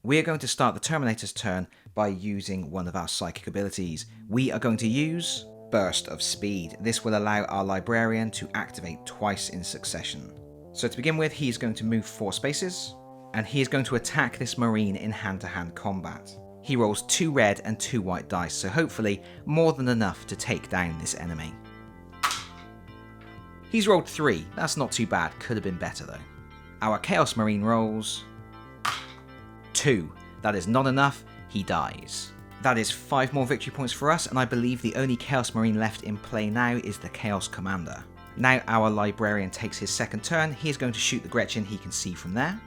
we are going to start the Terminator's turn by using one of our psychic abilities. We are going to use Burst of Speed. This will allow our librarian to activate twice in succession. So to begin with, he's going to move 4 spaces, and he is going to attack this marine in hand-to-hand combat. He rolls 2 red and 2 white dice, so hopefully more than enough to take down this enemy. He's rolled 3, that's not too bad, could have been better though. Our Chaos Marine rolls 2, that is not enough, he dies. That is 5 more victory points for us, and I believe the only Chaos Marine left in play now is the Chaos Commander. Now our Librarian takes his second turn, he is going to shoot the Gretchen he can see from there,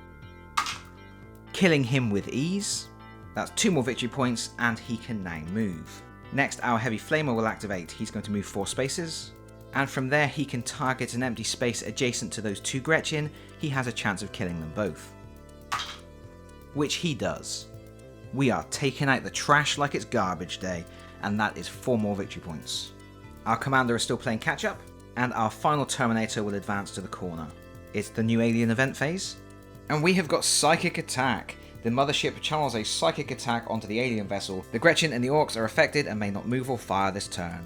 killing him with ease. That's 2 more victory points, and he can now move. Next, our Heavy Flamer will activate. He's going to move 4 spaces, and from there he can target an empty space adjacent to those 2 Gretchen. He has a chance of killing them both, which he does. We are taking out the trash like it's garbage day, and that is 4 more victory points. Our Commander is still playing catch up, and our final Terminator will advance to the corner. It's the new alien event phase, and we have got Psychic Attack. The mothership channels a psychic attack onto the alien vessel. The Gretchen and the Orcs are affected and may not move or fire this turn.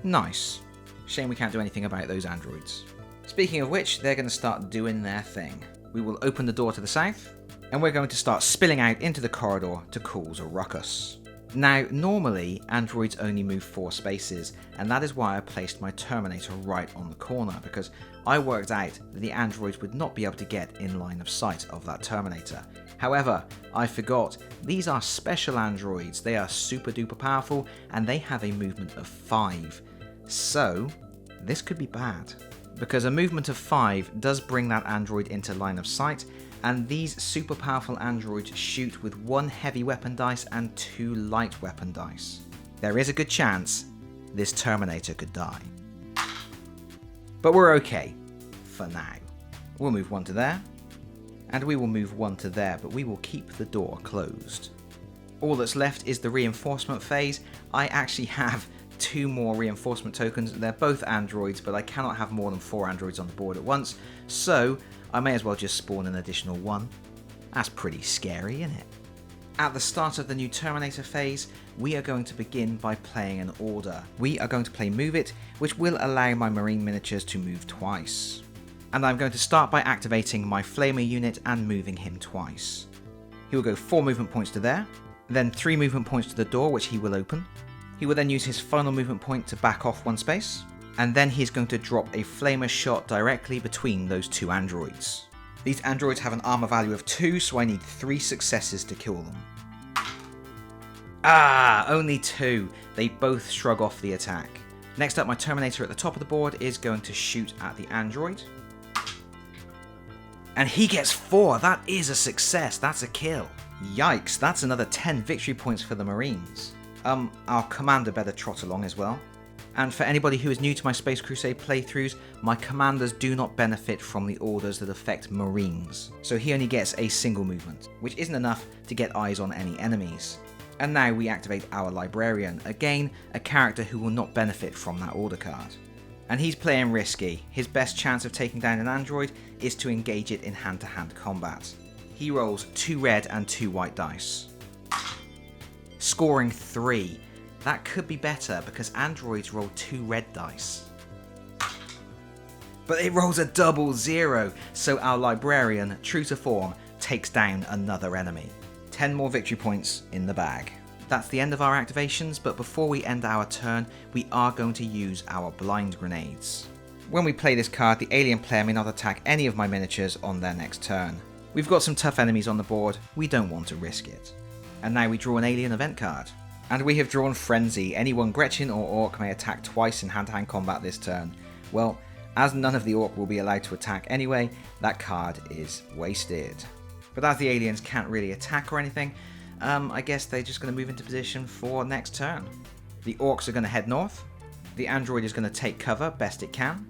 Nice. Shame we can't do anything about those androids. Speaking of which, they're going to start doing their thing. We will open the door to the south, and we're going to start spilling out into the corridor to cause a ruckus. Now, normally, androids only move 4 spaces, and that is why I placed my Terminator right on the corner, because I worked out that the androids would not be able to get in line of sight of that Terminator. However, I forgot, these are special androids, they are super duper powerful, and they have a movement of 5. So, this could be bad, because a movement of 5 does bring that android into line of sight, and these super powerful androids shoot with 1 heavy weapon dice and 2 light weapon dice. There is a good chance this Terminator could die. But we're okay, for now. We'll move 1 to there, and we will move 1 to there, but we will keep the door closed. All that's left is the reinforcement phase. I actually have 2 more reinforcement tokens. They're both androids, but I cannot have more than 4 androids on the board at once, so I may as well just spawn an additional 1. That's pretty scary, isn't it? At the start of the new Terminator phase, we are going to begin by playing an order. We are going to play Move It, which will allow my Marine miniatures to move twice. And I'm going to start by activating my Flamer unit and moving him twice. He will go 4 movement points to there, then 3 movement points to the door, which he will open. He will then use his final movement point to back off 1 space, and then he's going to drop a Flamer shot directly between those 2 androids. These androids have an armor value of 2, so I need 3 successes to kill them. Ah, only 2. They both shrug off the attack. Next up, my Terminator at the top of the board is going to shoot at the android. And he gets 4. That is a success. That's a kill. Yikes, that's another 10 victory points for the Marines. Our Commander better trot along as well. And for anybody who is new to my Space Crusade playthroughs, my commanders do not benefit from the orders that affect Marines. So he only gets a single movement, which isn't enough to get eyes on any enemies. And now we activate our Librarian, again a character who will not benefit from that order card. And he's playing risky. His best chance of taking down an android is to engage it in hand-to-hand combat. He rolls 2 red and 2 white dice, scoring 3. That could be better because androids roll 2 red dice. But it rolls a double 0, so our Librarian, true to form, takes down another enemy. 10 more victory points in the bag. That's the end of our activations, but before we end our turn, we are going to use our blind grenades. When we play this card, the alien player may not attack any of my miniatures on their next turn. We've got some tough enemies on the board, we don't want to risk it. And now we draw an alien event card. And we have drawn Frenzy. Any one Gretchen or Orc may attack twice in hand-to-hand combat this turn. Well, as none of the Orc will be allowed to attack anyway, that card is wasted. But as the aliens can't really attack or anything, I guess they're just going to move into position for next turn. The Orcs are going to head north, the android is going to take cover best it can,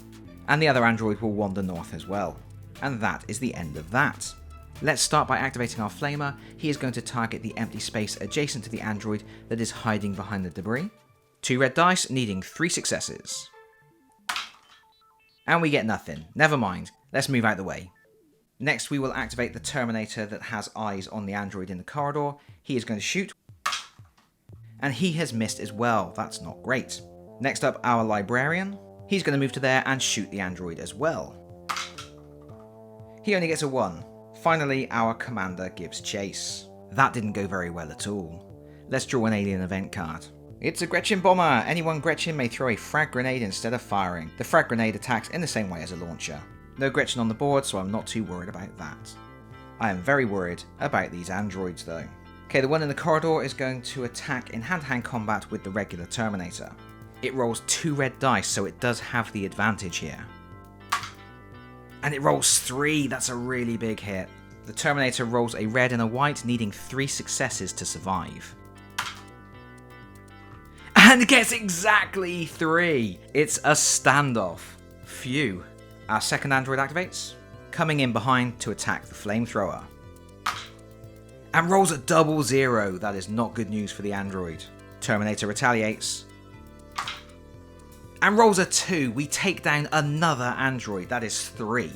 and the other android will wander north as well. And that is the end of that. Let's start by activating our Flamer. He is going to target the empty space adjacent to the android that is hiding behind the debris. 2 red dice, needing 3 successes. And we get nothing. Never mind, let's move out the way. Next we will activate the Terminator that has eyes on the android in the corridor. He is going to shoot. And he has missed as well, that's not great. Next up, our librarian. He's going to move to there and shoot the android as well. He only gets a 1. Finally, our commander gives chase. That didn't go very well at all. Let's draw an alien event card. It's a Gretchen bomber. Any one Gretchen may throw a frag grenade instead of firing. The frag grenade attacks in the same way as a launcher. No Gretchen on the board, so I'm not too worried about that. I am very worried about these androids though. Okay, the one in the corridor is going to attack in hand-to-hand combat with the regular Terminator. It rolls 2 red dice, so it does have the advantage here. And it rolls 3, that's a really big hit. The Terminator rolls a red and a white, needing 3 successes to survive. And gets exactly 3! It's a standoff. Phew. Our second android activates, coming in behind to attack the flamethrower. And rolls a 0-0, that is not good news for the android. Terminator retaliates. And rolls a 2, we take down another android, that is 3.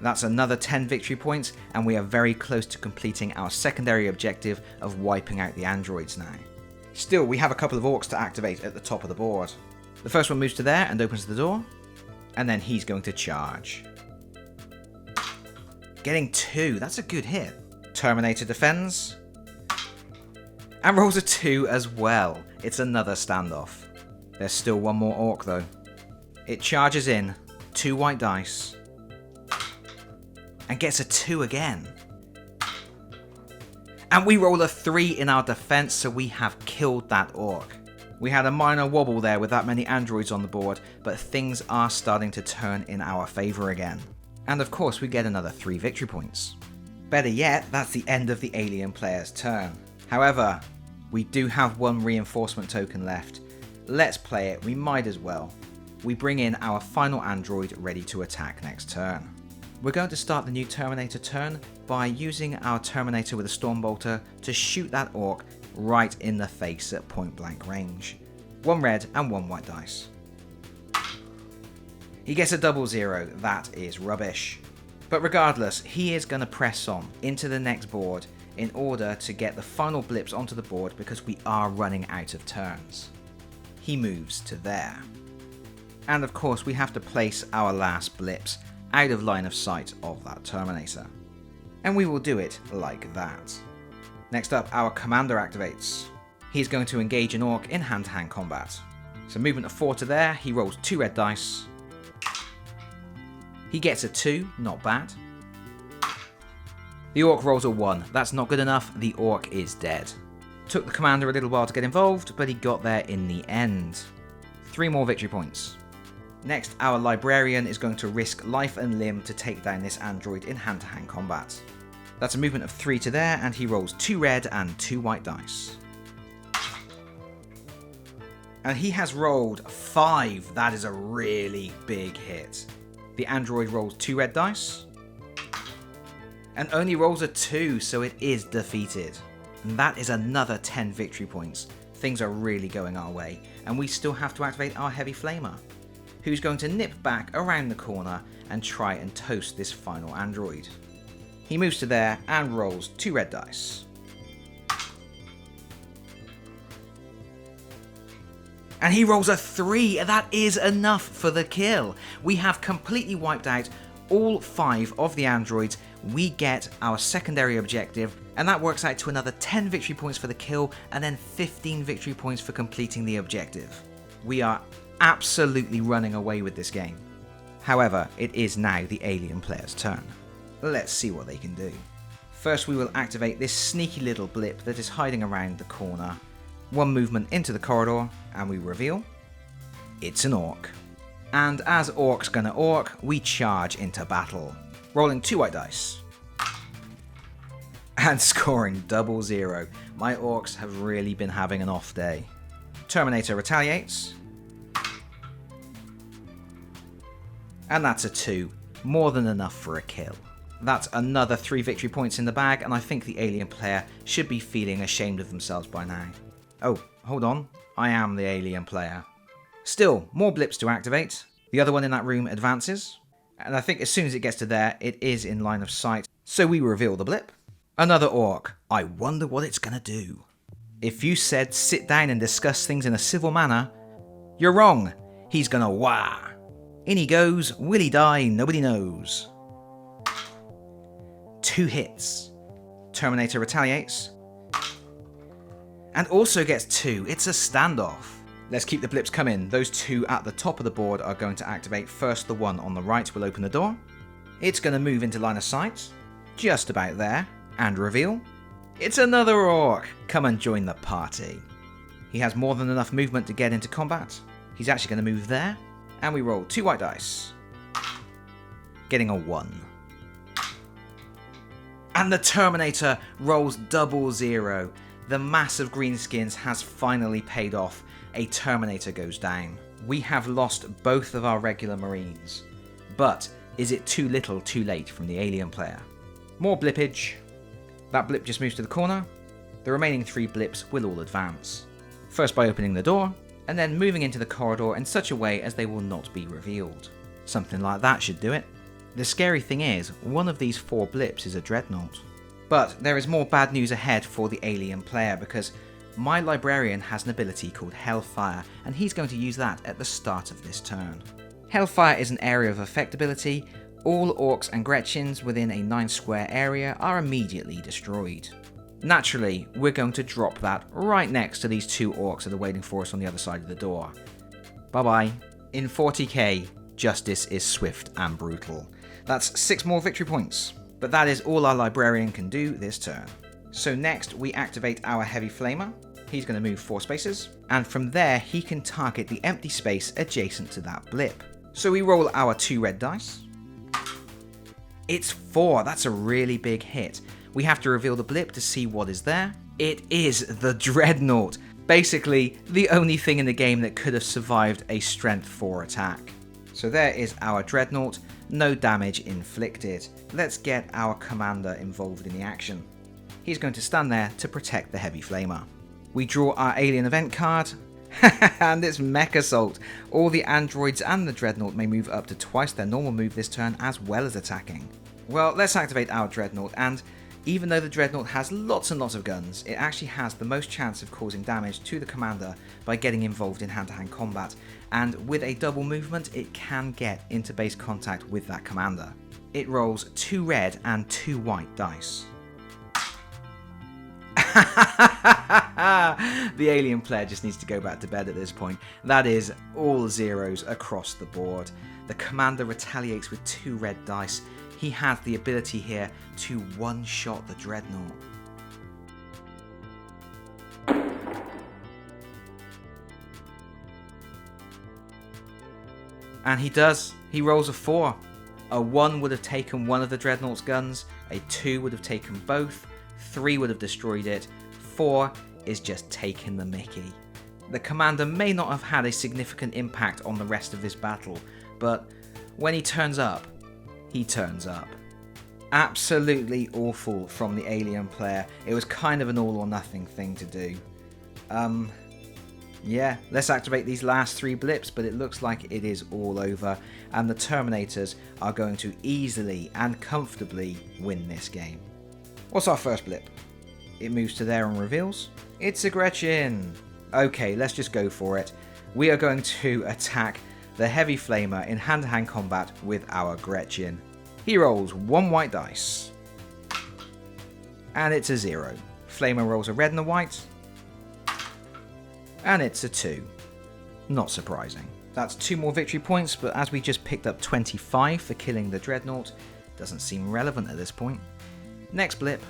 That's another 10 victory points, and we are very close to completing our secondary objective of wiping out the androids now. Still, we have a couple of orcs to activate at the top of the board. The first one moves to there and opens the door, and then he's going to charge. Getting 2, that's a good hit. Terminator defends, and rolls a 2 as well. It's another standoff. There's still one more orc though. It charges in, 2 white dice, and gets a 2 again. And we roll a 3 in our defense, so we have killed that orc. We had a minor wobble there with that many androids on the board, but things are starting to turn in our favour again. And of course we get another 3 victory points. Better yet, that's the end of the alien player's turn. However, we do have 1 reinforcement token left. Let's play it, we might as well. We bring in our final android ready to attack next turn. We're going to start the new Terminator turn by using our Terminator with a Stormbolter to shoot that orc right in the face at point blank range. 1 red and 1 white dice. He gets a 0-0, that is rubbish. But regardless, he is going to press on into the next board in order to get the final blips onto the board because we are running out of turns. He moves to there. And of course we have to place our last blips out of line of sight of that Terminator. And we will do it like that. Next up, our commander activates. He's going to engage an orc in hand-to-hand combat. So movement of 4 to there, he rolls 2 red dice. He gets a 2, not bad. The orc rolls a 1, that's not good enough, the orc is dead. Took the commander a little while to get involved, but he got there in the end. 3 more victory points. Next, our librarian is going to risk life and limb to take down this android in hand-to-hand combat. That's a movement of 3 to there, and he rolls 2 red and 2 white dice. And he has rolled 5, that is a really big hit. The android rolls 2 red dice, and only rolls a 2, so it is defeated. And that is another 10 victory points. Things are really going our way, and we still have to activate our heavy flamer, who's going to nip back around the corner and try and toast this final android. He moves to there and rolls 2 red dice. And he rolls a 3, that is enough for the kill. We have completely wiped out all 5 of the androids. We get our secondary objective, and that works out to another 10 victory points for the kill, and then 15 victory points for completing the objective. We are absolutely running away with this game. However, it is now the alien player's turn. Let's see what they can do. First we will activate this sneaky little blip that is hiding around the corner. 1 movement into the corridor, and we reveal it's an orc. And as orc's gonna orc, we charge into battle, rolling 2 white dice and scoring 0-0. My orcs have really been having an off day. Terminator retaliates, and that's a 2, more than enough for a kill. That's another 3 victory points in the bag, and I think the alien player should be feeling ashamed of themselves by now. Oh, hold on, I am the alien player. Still, more blips to activate. The other one in that room advances, And I think as soon as it gets to there, it is in line of sight. So we reveal the blip. Another orc. I wonder what it's gonna do. If you said sit down and discuss things in a civil manner, you're wrong. He's gonna wah. In he goes. Will he die? Nobody knows. 2 hits. Terminator retaliates. And also gets 2. It's a standoff. Let's keep the blips coming. Those 2 at the top of the board are going to activate. First, the one on the right will open the door. It's going to move into line of sight. Just about there. And reveal. It's another orc. Come and join the party. He has more than enough movement to get into combat. He's actually going to move there. And we roll 2 white dice. Getting a 1. And the Terminator rolls 000. The mass of greenskins has finally paid off. A Terminator goes down. We have lost both of our regular Marines. But is it too little too late from the alien player? More blippage. That blip just moves to the corner. The remaining 3 blips will all advance. First by opening the door, and then moving into the corridor in such a way as they will not be revealed. Something like that should do it. The scary thing is, one of these 4 blips is a Dreadnought. But there is more bad news ahead for the alien player, because my librarian has an ability called Hellfire, and he's going to use that at the start of this turn. Hellfire is an area of effect ability. All orcs and Gretchens within a 9 square area are immediately destroyed. Naturally, we're going to drop that right next to these 2 orcs that are waiting for us on the other side of the door. Bye bye. In 40k, justice is swift and brutal. That's 6 more victory points. But that is all our librarian can do this turn. So next we activate our heavy flamer. He's going to move 4 spaces, and from there he can target the empty space adjacent to that blip. So we roll our 2 red dice. It's 4, that's a really big hit. We have to reveal the blip to see what is there. It is the Dreadnought. Basically the only thing in the game that could have survived a strength 4 attack. So there is our Dreadnought. No damage inflicted. Let's get our commander involved in the action. He's going to stand there to protect the heavy flamer. We draw our alien event card, and it's Mech Assault. All the androids and the Dreadnought may move up to twice their normal move this turn, as well as attacking. Well, let's activate our Dreadnought, and even though the Dreadnought has lots and lots of guns, it actually has the most chance of causing damage to the commander by getting involved in hand-to-hand combat, and with a double movement it can get into base contact with that commander. It rolls 2 red and 2 white dice. The alien player just needs to go back to bed at this point. That is all 0s across the board. The commander retaliates with 2 red dice. He has the ability here to one-shot the Dreadnought. And he does. He rolls a 4. A 1 would have taken one of the Dreadnought's guns, a 2 would have taken both, 3 would have destroyed it, 4 is just taking the mickey. The commander may not have had a significant impact on the rest of this battle, but when he turns up, he turns up. Absolutely awful from the alien player. It was kind of an all or nothing thing to do. Yeah, let's activate these last 3 blips, but it looks like it is all over, and the Terminators are going to easily and comfortably win this game. What's our first blip? It moves to there and reveals. It's a Gretchen! Okay, let's just go for it. We are going to attack the heavy flamer in hand-to-hand combat with our Gretchen. He rolls 1 white dice. And it's a 0. Flamer rolls a red and a white. And it's a 2. Not surprising. That's 2 more victory points, but as we just picked up 25 for killing the Dreadnought, doesn't seem relevant at this point. Next blip.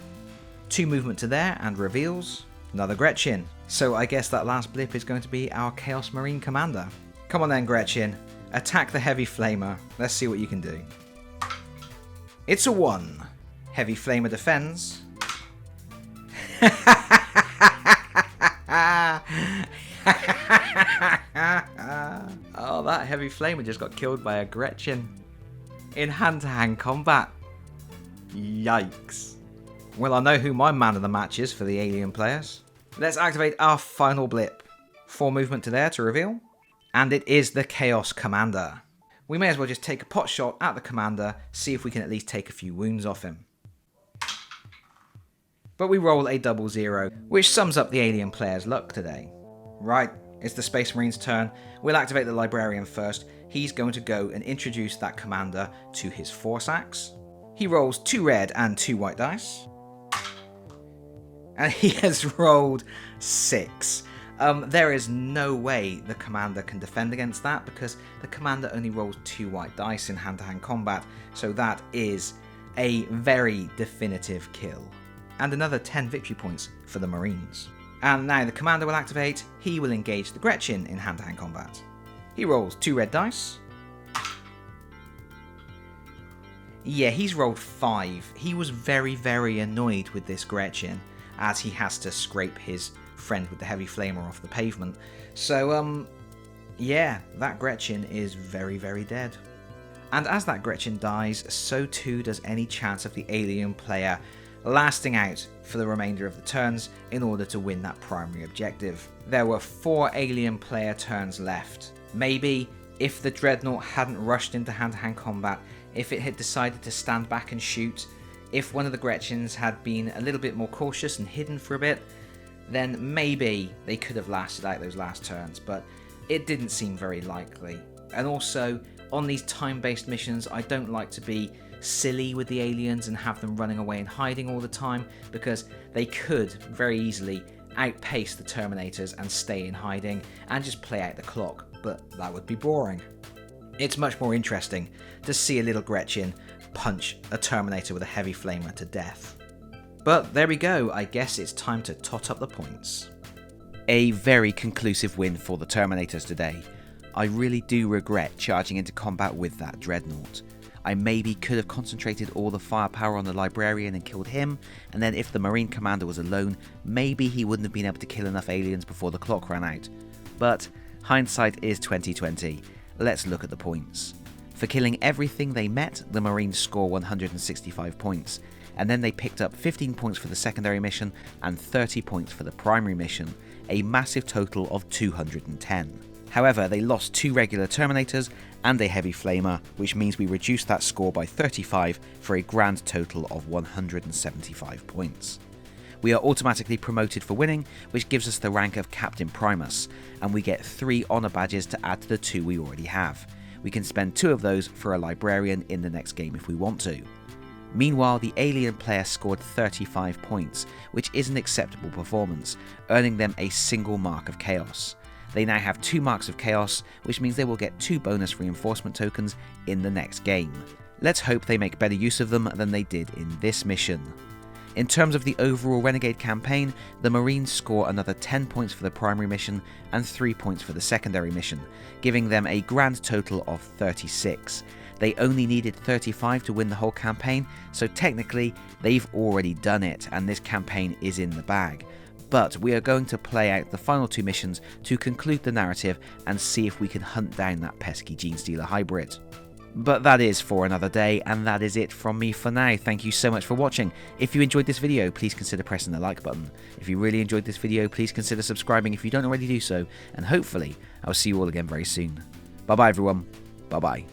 2 movement to there and reveals another Gretchen. So I guess that last blip is going to be our Chaos Marine commander. Come on then, Gretchen. Attack the heavy flamer. Let's see what you can do. It's a 1. Heavy flamer defends. Oh, that heavy flamer just got killed by a Gretchen in hand-to-hand combat. Yikes. Well, I know who my man of the match is for the alien players. Let's activate our final blip. 4 movement to there to reveal. And it is the Chaos Commander. we may as well just take a pot shot at the commander, see if we can at least take a few wounds off him. But we roll a 00, which sums up the alien player's luck today. Right, it's the Space Marine's turn. We'll activate the librarian first. He's going to go and introduce that commander to his force axe. He rolls 2 red and 2 white dice. And he has rolled 6. There is no way the commander can defend against that because the commander only rolls 2 white dice in hand-to-hand combat, so that is a very definitive kill. And another 10 victory points for the Marines. And now the commander will activate. He will engage the Gretchen in hand-to-hand combat. He rolls 2 red dice. Yeah, he's rolled 5. He was very, very annoyed with this Gretchen, as he has to scrape his friend with the heavy flamer off the pavement. So, yeah, that Gretchen is very, very dead. And as that Gretchen dies, so too does any chance of the alien player lasting out for the remainder of the turns in order to win that primary objective. There were 4 alien player turns left. Maybe if the Dreadnought hadn't rushed into hand-to-hand combat, if it had decided to stand back and shoot, if one of the Gretchens had been a little bit more cautious and hidden for a bit, then maybe they could have lasted out those last turns, but it didn't seem very likely. And also, on these time-based missions, I don't like to be silly with the aliens and have them running away and hiding all the time, because they could very easily outpace the Terminators and stay in hiding and just play out the clock, but that would be boring. It's much more interesting to see a little Gretchen punch a Terminator with a heavy flamer to death. But there we go, I guess it's time to tot up the points. A very conclusive win for the Terminators today. I really do regret charging into combat with that Dreadnought. I maybe could have concentrated all the firepower on the librarian and killed him, and then if the Marine commander was alone, maybe he wouldn't have been able to kill enough aliens before the clock ran out. But hindsight is 2020. Let's look at the points. For killing everything they met, the Marines score 165 points, and then they picked up 15 points for the secondary mission and 30 points for the primary mission, a massive total of 210. However, they lost 2 regular Terminators and a heavy flamer, which means we reduced that score by 35 for a grand total of 175 points. We are automatically promoted for winning, which gives us the rank of Captain Primus, and we get 3 honour badges to add to the 2 we already have. We can spend 2 of those for a librarian in the next game if we want to. Meanwhile, the alien player scored 35 points, which is an acceptable performance, earning them a single mark of chaos. They now have 2 marks of chaos, which means they will get 2 bonus reinforcement tokens in the next game. Let's hope they make better use of them than they did in this mission. In terms of the overall Renegade campaign, the Marines score another 10 points for the primary mission and 3 points for the secondary mission, giving them a grand total of 36. They only needed 35 to win the whole campaign, so technically they've already done it and this campaign is in the bag. But we are going to play out the final 2 missions to conclude the narrative and see if we can hunt down that pesky genestealer hybrid. But that is for another day, and that is it from me for now. Thank you so much for watching. If you enjoyed this video, please consider pressing the like button. If you really enjoyed this video, please consider subscribing if you don't already do so, and hopefully I'll see you all again very soon. Bye bye everyone. Bye bye.